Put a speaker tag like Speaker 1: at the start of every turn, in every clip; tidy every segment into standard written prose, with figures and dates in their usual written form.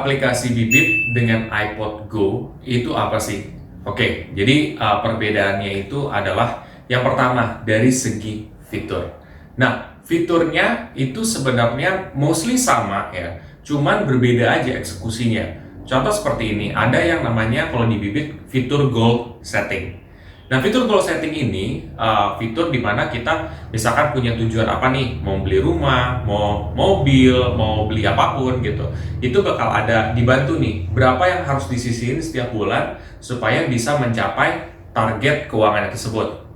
Speaker 1: aplikasi Bibit dengan iPod Go itu apa sih? Oke, jadi perbedaannya itu adalah yang pertama dari segi fitur. Nah, fiturnya itu sebenarnya mostly sama ya, cuman berbeda aja eksekusinya. Contoh seperti ini, ada yang namanya kalau di Bibit fitur goal setting. Nah, fitur goal setting ini fitur dimana kita misalkan punya tujuan apa nih, mau beli rumah, mau mobil, mau beli apapun gitu. Itu bakal ada dibantu nih, berapa yang harus disisihin setiap bulan supaya bisa mencapai target keuangan tersebut.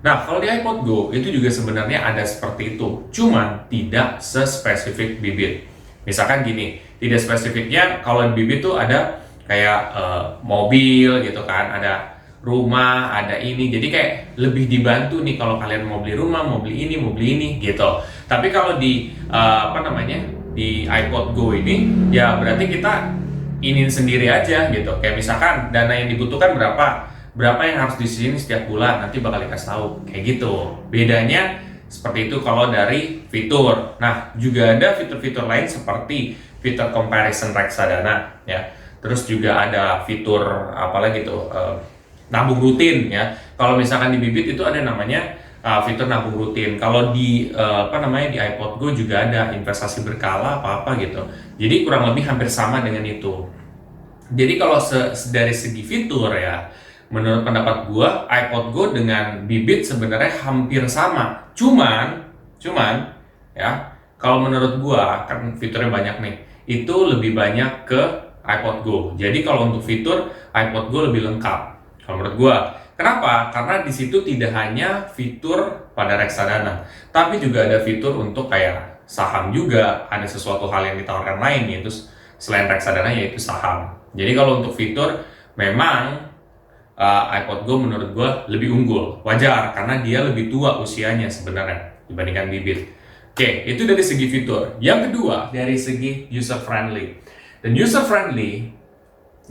Speaker 1: Nah, kalau di iPod Go itu juga sebenarnya ada seperti itu, cuman tidak sespesifik Bibit. Misalkan gini, tidak spesifiknya kalau di Bibit tuh ada kayak mobil gitu kan, ada rumah, ada ini. Jadi kayak lebih dibantu nih kalau kalian mau beli rumah, mau beli ini gitu. Tapi kalau di apa namanya? Di iPod Go ini ya berarti kita inin sendiri aja gitu. Kayak misalkan dana yang dibutuhkan berapa yang harus disisihin setiap bulan, nanti bakal dikasih tahu kayak gitu. Bedanya seperti itu kalau dari fitur. Nah, juga ada fitur-fitur lain seperti fitur comparison reksadana ya. Terus juga ada fitur apalagi tuh nabung rutin ya. Kalau misalkan di Bibit itu ada namanya fitur nabung rutin. Kalau di apa namanya di iPod Go juga ada investasi berkala apa gitu. Jadi kurang lebih hampir sama dengan itu. Jadi kalau dari segi fitur ya, menurut pendapat gua iPod Go dengan Bibit sebenarnya hampir sama. Cuman ya, kalau menurut gua kan fiturnya banyak nih. Itu lebih banyak ke iPod Go. Jadi kalau untuk fitur iPod Go lebih lengkap. Kalau menurut gua, kenapa? Karena di situ tidak hanya fitur pada reksadana, tapi juga ada fitur untuk kayak saham juga, ada sesuatu hal yang ditawarkan lain yaitu selain reksadana yaitu saham. Jadi kalau untuk fitur memang iPod Go menurut gua lebih unggul. Wajar karena dia lebih tua usianya sebenarnya dibandingkan Bibit. Oke, itu dari segi fitur. Yang kedua, dari segi user friendly. Dan user friendly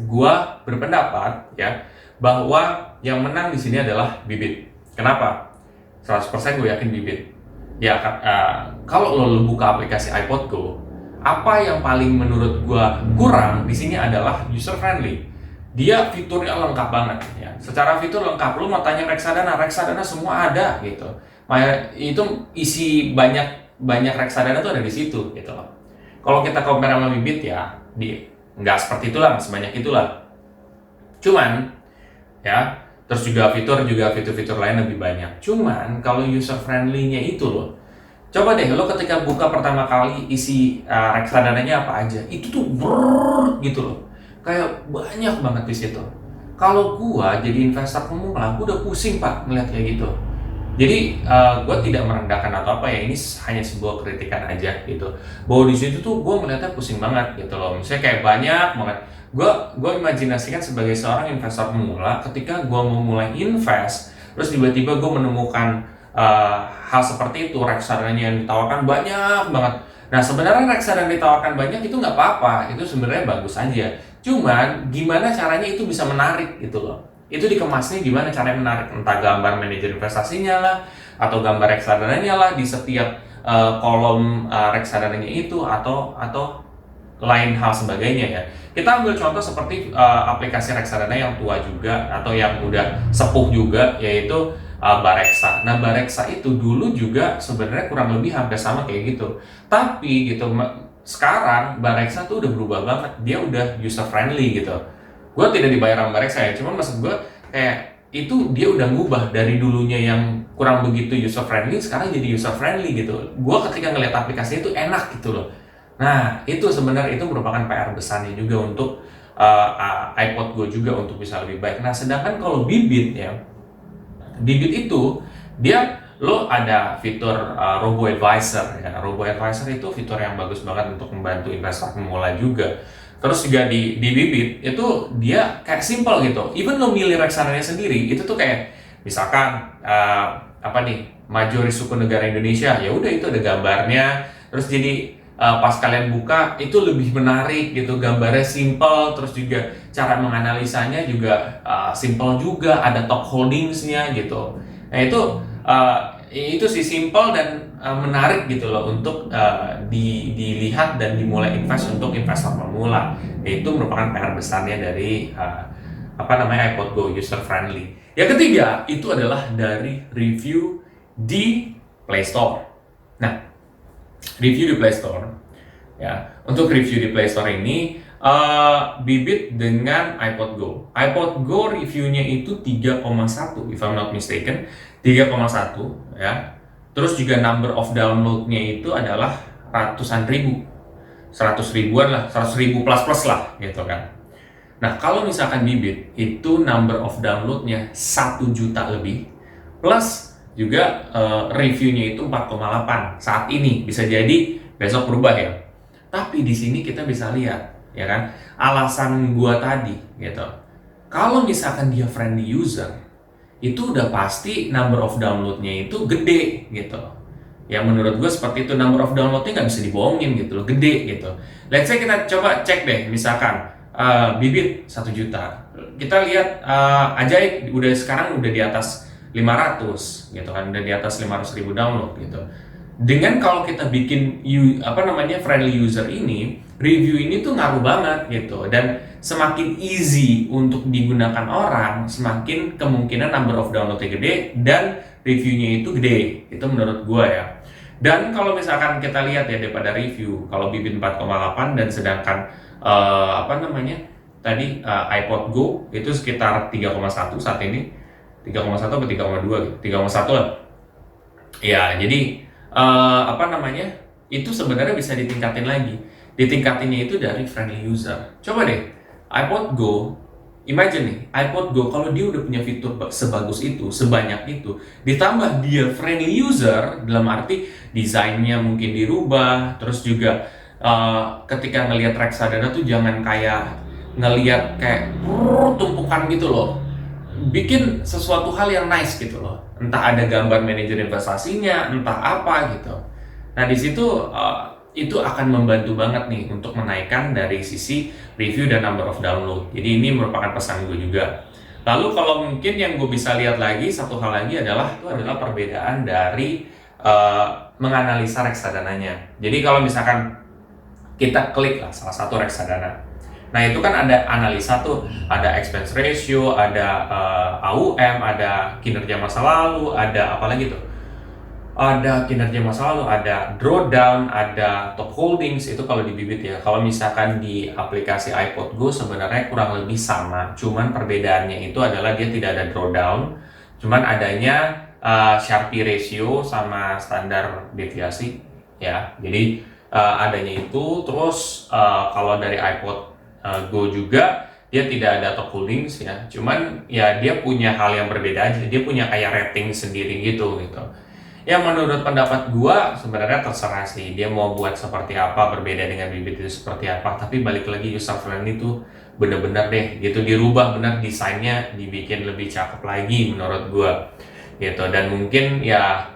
Speaker 1: gua berpendapat ya bahwa yang menang di sini adalah Bibit. Kenapa? 100% gue yakin Bibit. Ya, kalau lo buka aplikasi iPod Go, apa yang paling menurut gue kurang di sini adalah user friendly. Dia fiturnya lengkap banget ya. Secara fitur lengkap. Lo mau tanya reksadana semua ada gitu. Itu isi banyak reksadana tuh ada di situ gitu loh. Kalau kita compare sama Bibit ya, nggak seperti itulah, sebanyak itulah. Cuman ya, terus juga fitur-fitur lain lebih banyak. Cuman kalau user friendly-nya itu loh, coba deh lo ketika buka pertama kali isi reksadananya apa aja, itu tuh gitu loh, kayak banyak banget di situ. Kalau gua jadi investor pemula, gua udah pusing pak ngeliat kayak gitu. Jadi gue tidak merendahkan atau apa ya, ini hanya sebuah kritikan aja gitu. Bahwa di situ tuh gue melihatnya pusing banget gitu loh. Misalnya kayak banyak banget. Gue imajinasikan sebagai seorang investor pemula, ketika gue mau mulai invest, terus tiba-tiba gue menemukan hal seperti itu, reksadana yang ditawarkan banyak banget. Nah sebenarnya reksadana ditawarkan banyak itu nggak apa-apa, itu sebenarnya bagus aja. Cuman gimana caranya itu bisa menarik gitu loh. Itu dikemasnya gimana caranya menarik, entah gambar manajer investasinya lah atau gambar reksadananya lah di setiap kolom reksadananya itu atau lain hal sebagainya ya. Kita ambil contoh seperti aplikasi reksadana yang tua juga atau yang udah sepuh juga, yaitu Bareksa. Nah Bareksa itu dulu juga sebenarnya kurang lebih hampir sama kayak gitu, tapi gitu sekarang Bareksa tuh udah berubah banget, dia udah user friendly gitu. Gue tidak dibayar sama Bareksa ya, cuman maksud gue kayak itu dia udah ngubah dari dulunya yang kurang begitu user friendly, sekarang jadi user friendly gitu. Gue ketika ngeliat aplikasinya itu enak gitu loh. Nah itu sebenarnya itu merupakan PR besarnya juga untuk iPod Go juga untuk bisa lebih baik. Nah sedangkan kalau Bibit ya, Bibit itu dia lo ada fitur Robo Advisor ya. Robo Advisor itu fitur yang bagus banget untuk membantu investor pemula juga. Terus juga di Bibit itu dia kayak simple gitu. Even lo milih reksadanya sendiri itu tuh kayak misalkan apa nih, majoris suku negara Indonesia, ya udah itu ada gambarnya. Terus jadi pas kalian buka itu lebih menarik gitu, gambarnya simple, terus juga cara menganalisanya juga simple juga, ada top holdingsnya gitu. Nah itu sih simple dan menarik gitu loh untuk dilihat dan dimulai invest untuk investor pemula. Itu merupakan PR besarnya dari iPod Go, user friendly. Yang ketiga itu adalah dari review di Play Store. Nah, review di Play Store, ya, untuk review di Play Store ini bibit dengan iPod Go. iPod Go reviewnya itu 3,1 if I'm not mistaken, 3,1 ya. Terus juga number of downloadnya itu adalah ratusan ribu, 100 ribuan lah, 100 ribu plus lah gitu kan. Nah, kalau misalkan bibit itu number of downloadnya 1 juta lebih, plus juga reviewnya itu 4,8 saat ini. Bisa jadi besok berubah ya. Tapi di sini kita bisa lihat, ya kan, alasan gua tadi gitu. Kalau misalkan dia friendly user, itu udah pasti number of downloadnya itu gede gitu. Ya menurut gue seperti itu, number of downloadnya nggak bisa dibohongin gitu loh, gede gitu. Let's say kita coba cek deh, misalkan bibit 1 juta. Kita lihat Ajaib sekarang udah di atas 500 gitu kan, udah di atas 500 ribu download gitu. Dengan kalau kita bikin friendly user ini, review ini tuh ngaruh banget gitu, dan semakin easy untuk digunakan orang, semakin kemungkinan number of downloadnya gede dan reviewnya itu gede. Itu menurut gue ya. Dan kalau misalkan kita lihat ya daripada review, kalau bibit 4,8 dan sedangkan iPod Go itu sekitar 3,1 saat ini, 3,1 atau 3,2 gitu, 3,1 lah. Ya, jadi itu sebenarnya bisa ditingkatin lagi. Ditingkatinnya itu dari friendly user. Coba deh, iPod Go, imagine nih, iPod Go kalau dia udah punya fitur sebagus itu, sebanyak itu, ditambah dia friendly user, dalam arti desainnya mungkin dirubah, terus juga ketika ngelihat reksadana tuh jangan kayak ngelihat kayak tumpukan gitu loh. Bikin sesuatu hal yang nice gitu loh. Entah ada gambar manajer investasinya, entah apa gitu. Nah, di situ itu akan membantu banget nih untuk menaikkan dari sisi review dan number of download. Jadi ini merupakan pesan gue juga. Lalu kalau mungkin yang gue bisa lihat lagi, satu hal lagi adalah perbedaan dari menganalisa reksadananya. Jadi kalau misalkan kita klik lah salah satu reksadana. Nah, itu kan ada analisa tuh, ada expense ratio, ada AUM, ada kinerja masa lalu, ada apa lagi tuh? Ada kinerja masa lalu, ada drawdown, ada top holdings, itu kalau di bibit ya. Kalau misalkan di aplikasi iPod Go sebenarnya kurang lebih sama, cuman perbedaannya itu adalah dia tidak ada drawdown, cuman adanya Sharpe ratio sama standar deviasi ya. Jadi adanya itu, terus kalau dari iPod Go juga dia tidak ada top holdings ya, cuman ya dia punya hal yang berbeda aja, dia punya kayak rating sendiri gitu. Ya menurut pendapat gua sebenarnya terserah sih dia mau buat seperti apa, berbeda dengan bibit itu seperti apa, tapi balik lagi user friendly itu bener-bener deh gitu, dirubah bener desainnya, dibikin lebih cakep lagi menurut gua gitu. Dan mungkin ya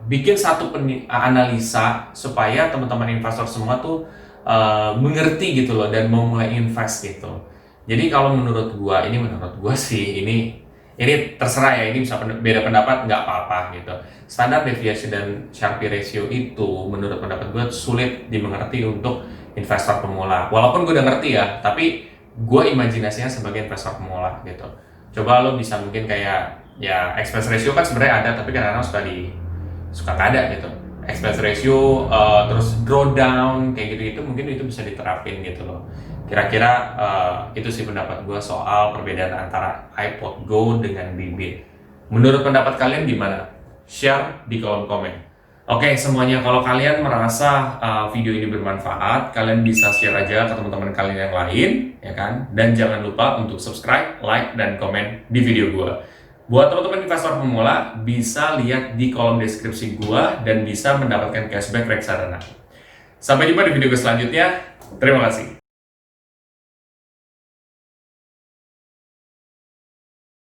Speaker 1: bikin satu analisa supaya teman-teman investor semua tuh mengerti gitu loh dan mau mulai invest gitu. Jadi kalau menurut gua sih ini terserah ya, ini bisa beda pendapat, nggak apa-apa gitu. Standar deviasi dan Sharpe ratio itu menurut pendapat gua sulit dimengerti untuk investor pemula. Walaupun gua udah ngerti ya, tapi gua imajinasinya sebagai investor pemula gitu. Coba lo bisa mungkin kayak ya expense ratio kan sebenarnya ada, tapi kadang-kadang suka ada gitu. Expense ratio, terus drawdown kayak gitu mungkin itu bisa diterapin gitu loh. Kira-kira itu sih pendapat gue soal perbedaan antara iPod Go dengan bibit. Menurut pendapat kalian gimana? Share di kolom komen. Oke, semuanya, kalau kalian merasa video ini bermanfaat, kalian bisa share aja ke teman-teman kalian yang lain, ya kan? Dan jangan lupa untuk subscribe, like, dan komen di video gue. Buat teman-teman investor pemula, bisa lihat di kolom deskripsi gua dan bisa mendapatkan cashback reksadana. Sampai jumpa di video selanjutnya. Terima kasih.